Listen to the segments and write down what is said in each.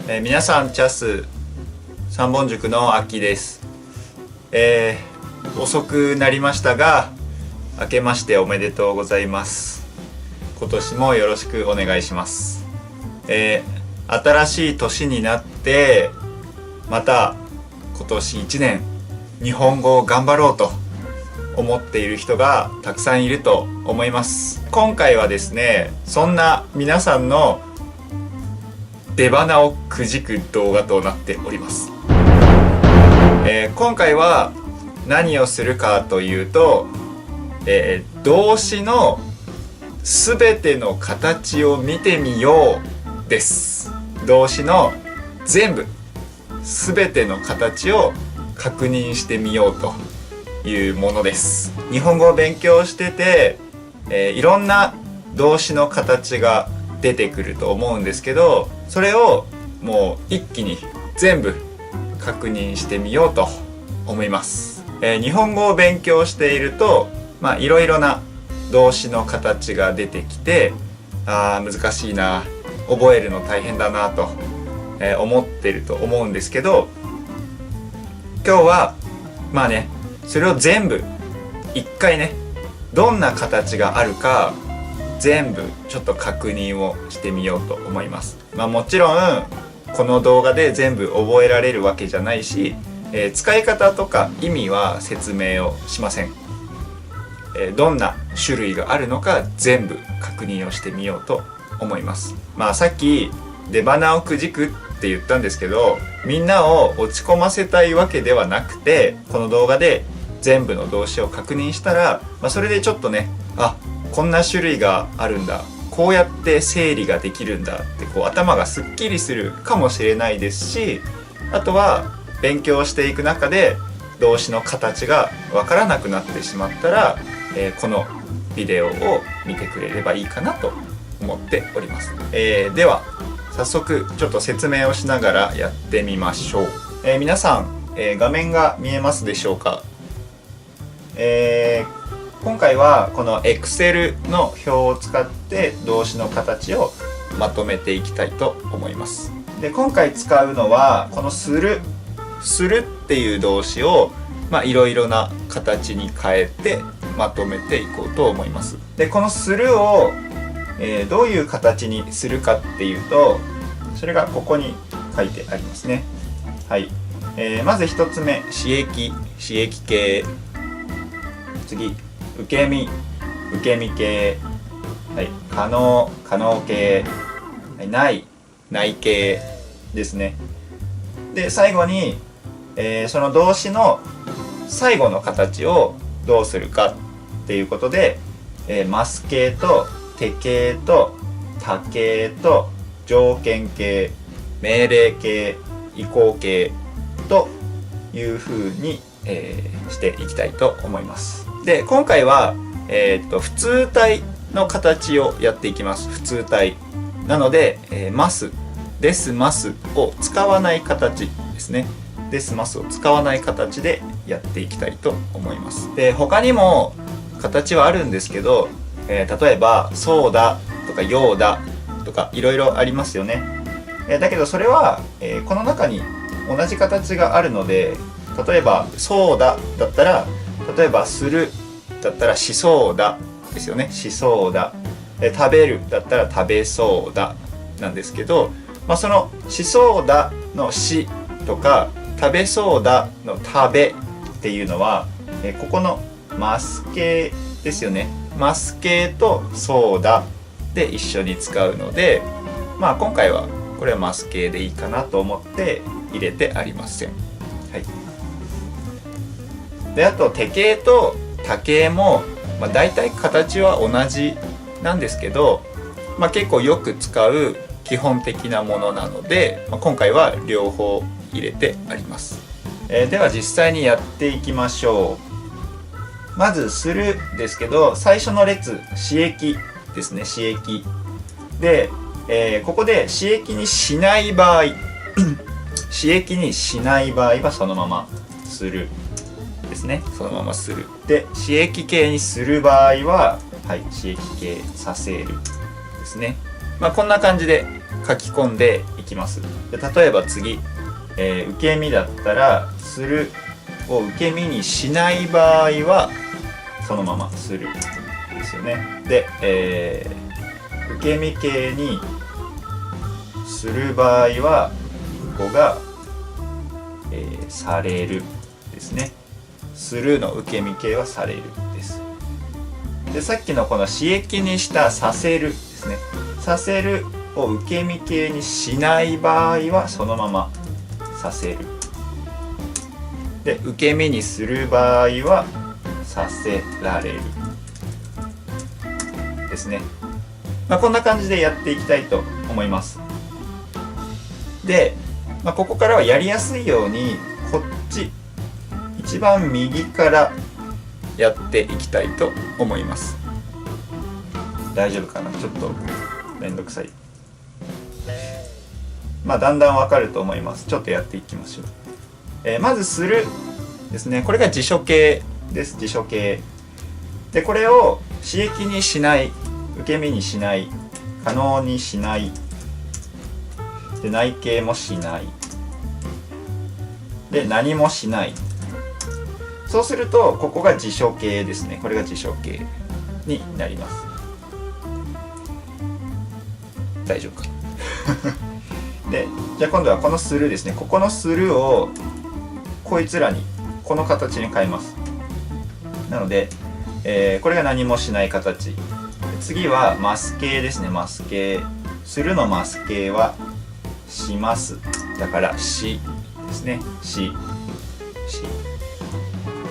皆さんチャス三本塾のあきです。遅くなりましたが明けましておめでとうございます。今年もよろしくお願いします。新しい年になってまた今年1年日本語を頑張ろうと思っている人がたくさんいると思います。今回はですね、そんな皆さんの出花をくじく動画となっております。今回は何をするかというと、動詞のすべての形を見てみようです。動詞の全部すべての形を確認してみようというものです。日本語を勉強してて、いろんな動詞の形が出てくると思うんですけど、それをもう一気に全部確認してみようと思います。日本語を勉強していると、いろいろな動詞の形が出てきて、難しいな、覚えるの大変だなと、思ってると思うんですけど、今日はそれを全部一回ね、どんな形があるか全部ちょっと確認をしてみようと思います。もちろんこの動画で全部覚えられるわけじゃないし、使い方とか意味は説明をしません。どんな種類があるのか全部確認をしてみようと思います。さっき出花をくじくって言ったんですけど、みんなを落ち込ませたいわけではなくて、この動画で全部の動詞を確認したら、それでちょっとね、こんな種類があるんだ、こうやって整理ができるんだって頭がすっきりするかもしれないですし、あとは勉強していく中で動詞の形がわからなくなってしまったら、このビデオを見てくれればいいかなと思っております。では早速ちょっと説明をしながらやってみましょう。皆さん、画面が見えますでしょうか。今回はこの Excel の表を使って動詞の形をまとめていきたいと思います。で、今回使うのはこのするっていう動詞をいろいろな形に変えてまとめていこうと思います。で、このするを、どういう形にするかっていうと、それがここに書いてありますね。はい。まず一つ目、詞液形。次、受け身形。はい。可能形。はい、内形ですね。で、最後に、その動詞の最後の形をどうするかっていうことで、ます形と手形と他形と条件形、命令形、移行形というふうに、していきたいと思います。で、今回は、普通体の形をやっていきます。普通体なので、ますですますを使わない形ですね。ですますを使わない形でやっていきたいと思います。で、他にも形はあるんですけど、例えばそうだとかようだとかいろいろありますよね。だけどそれは、この中に同じ形があるので、例えばそうだだったら、例えばするだったらしそうだですよね。しそうだ。食べるだったら食べそうだなんですけど、そのしそうだのしとか食べそうだの食べっていうのは、ここのます形ですよね。ます形とそうだで一緒に使うので、今回はこれはます形でいいかなと思って入れてありません。はい。で、あと手形と他形も、だいたい形は同じなんですけど、結構よく使う基本的なものなので、今回は両方入れてあります。では実際にやっていきましょう。まずするですけど、最初の列詞液ですね。詞液で、ここで詞液にしない場合詞液にしない場合はそのままするですね。そのままするで、詞液形にする場合は、詞液形させるですね。こんな感じで書き込んでいきます。で例えば次、受け身だったらするを受け身にしない場合はそのままするですよね。で、受け身形にする場合はここが、されるですね。するの受け身形はされるです。でさっきのこの刺激にしたさせるですね。させるを受け身形にしない場合はそのままさせる。で受け身にする場合はさせられるですね。こんな感じでやっていきたいと思います。で、ここからはやりやすいようにこっち一番右からやっていきたいと思います。大丈夫かな、ちょっとめんどくさい。だんだんわかると思います。ちょっとやっていきましょう。まずするですね。これが辞書形です。辞書形でこれを刺激にしない、受け身にしない、可能にしない、で内形もしない、で何もしない。そうするとここが辞書形ですね。これが辞書形になります。大丈夫かでじゃあ今度はこのするですね。ここのするをこいつらにこの形に変えます。なので、これが何もしない形。次はマス形ですね。マス形。するのマス形はします。だからしですね。し。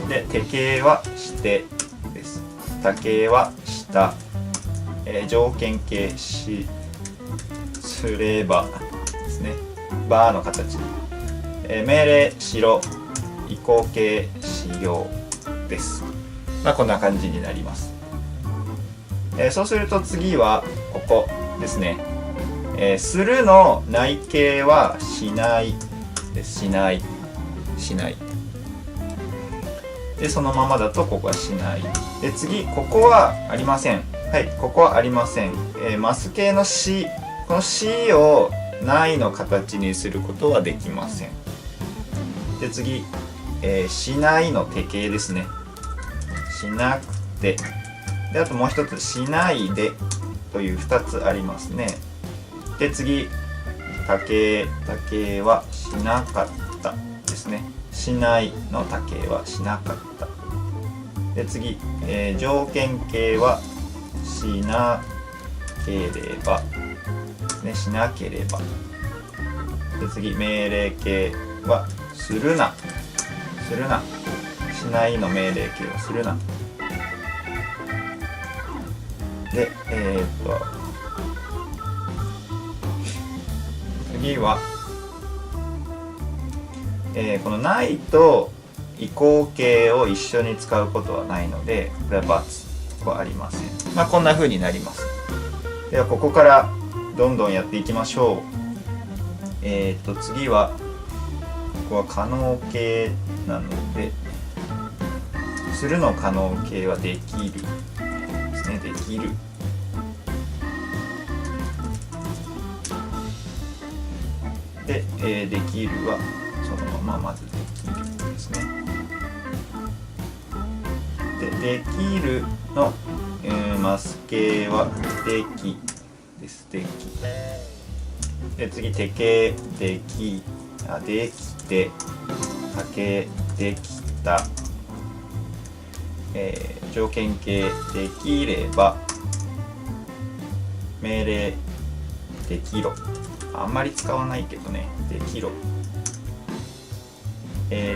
で手形はしてです。他形はした。条件形しすればですね。ばの形。命令しろ。移行形しようです。こんな感じになります。そうすると次はここですね。するの内形はしないです。しない。でそのままだとここはしない。で次ここはありません。はい、ここはありません。マス形のし、このしをないの形にすることはできません。で次、しないの手形ですね。しなくて。であともう一つしないでという2つありますね。で次他形はしなかったですね。しないの他形はしなかった。で次、条件形はしなければ、ね、しなければ。で次命令形はするな。しないの命令形はするな。で次は、このないと移行形を一緒に使うことはないのでこれは×はありません。こんな風になります。ではここからどんどんやっていきましょう。次はここは可能形なのでするの可能形はできるですね。できる。で、できるはそのまままずできるですね。できるの、マス形はできです。でき。で次手形できて、他形できた、条件形できれば、命令できろ。あんまり使わないけどね。できろ。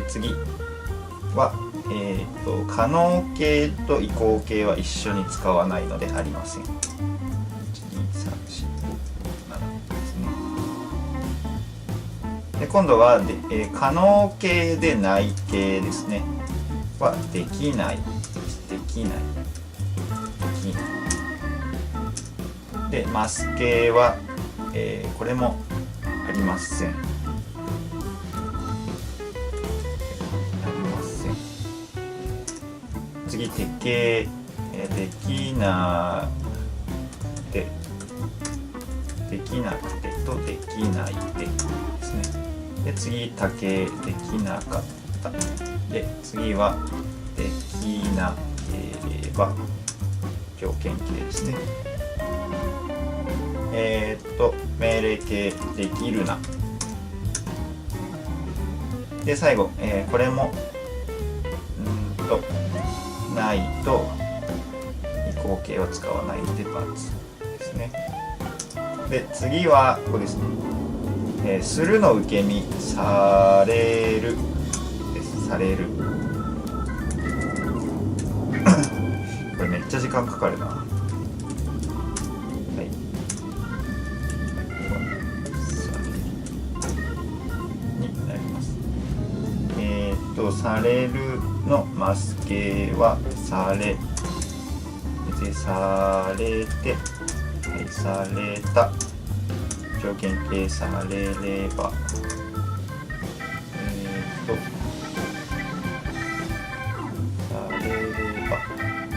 次は、可能形と移行形は一緒に使わないのでありません。1、2、3、4、5、7ですね。で今度は可能形で内形ですね。はできない。できない。でマス形はこれもありません。ありません。次手形、できなでできなくてとできないでですね。で次竹できなかった。で次はできなければ条件形ですね。命令形できるな。で最後、これもないと移行形は使わないで×ですね。で次はここですね。するの受け身されるです。されるこれめっちゃ時間かかるな。はい。されるになります。されるのマス形はされでされて、はい、された条件形されればされれば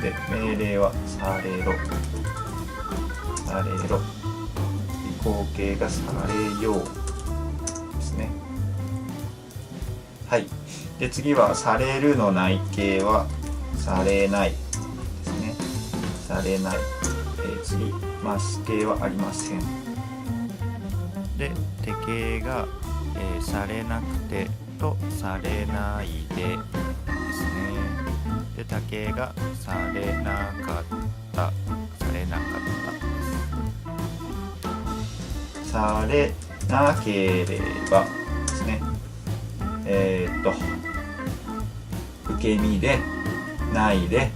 で命令はされろされろ移行形がされようですね。はい。で次はされるの内形はされないですね。されない。次マス形はありません。で手形が、されなくてとされないでですね。で他形がされなかったされなかったです。されなければですね。受け身でないで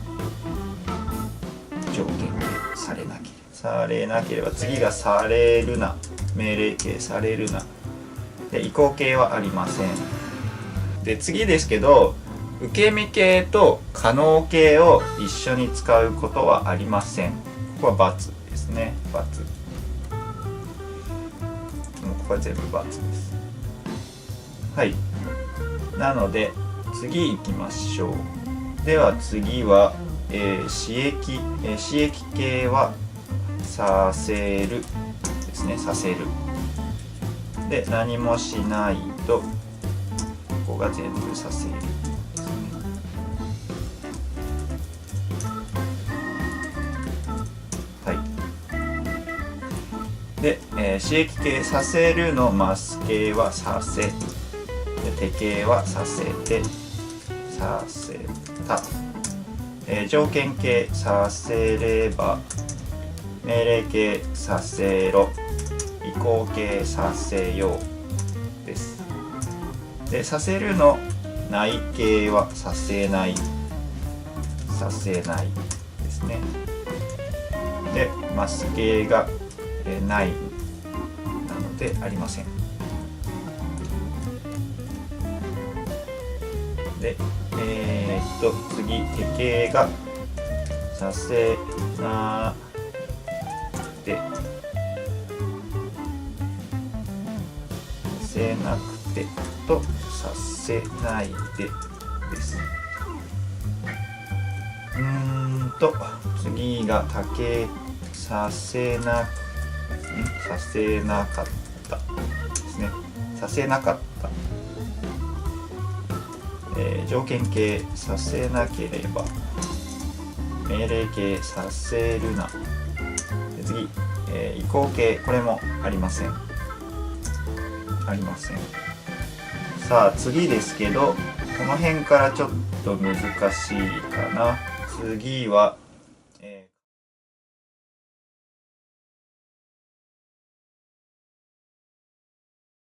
条件形されなければされなければ次がされるな命令形されるなで移行形はありません。で次ですけど受け身形と可能形を一緒に使うことはありません。ここは×ですね。×もうここは全部×です。はい。なので次行きましょう。では次は、刺激、刺激形はさせるですね。させるで何もしないとここが全部させるですね。はい。で、刺激形させるのマス形はさせ手形はさせてさせた、条件形させれば命令形させろ移行形させようです。でさせるの内形はさせないさせないですね。でマス形が、ないなのでありません。で、次手形がさせなでさせなくてとさせないでです。次が竹させなかったですね。させなかった。条件形させなければ命令形させるなで次、移行形これもありませんありません。さあ次ですけどこの辺からちょっと難しいかな。次は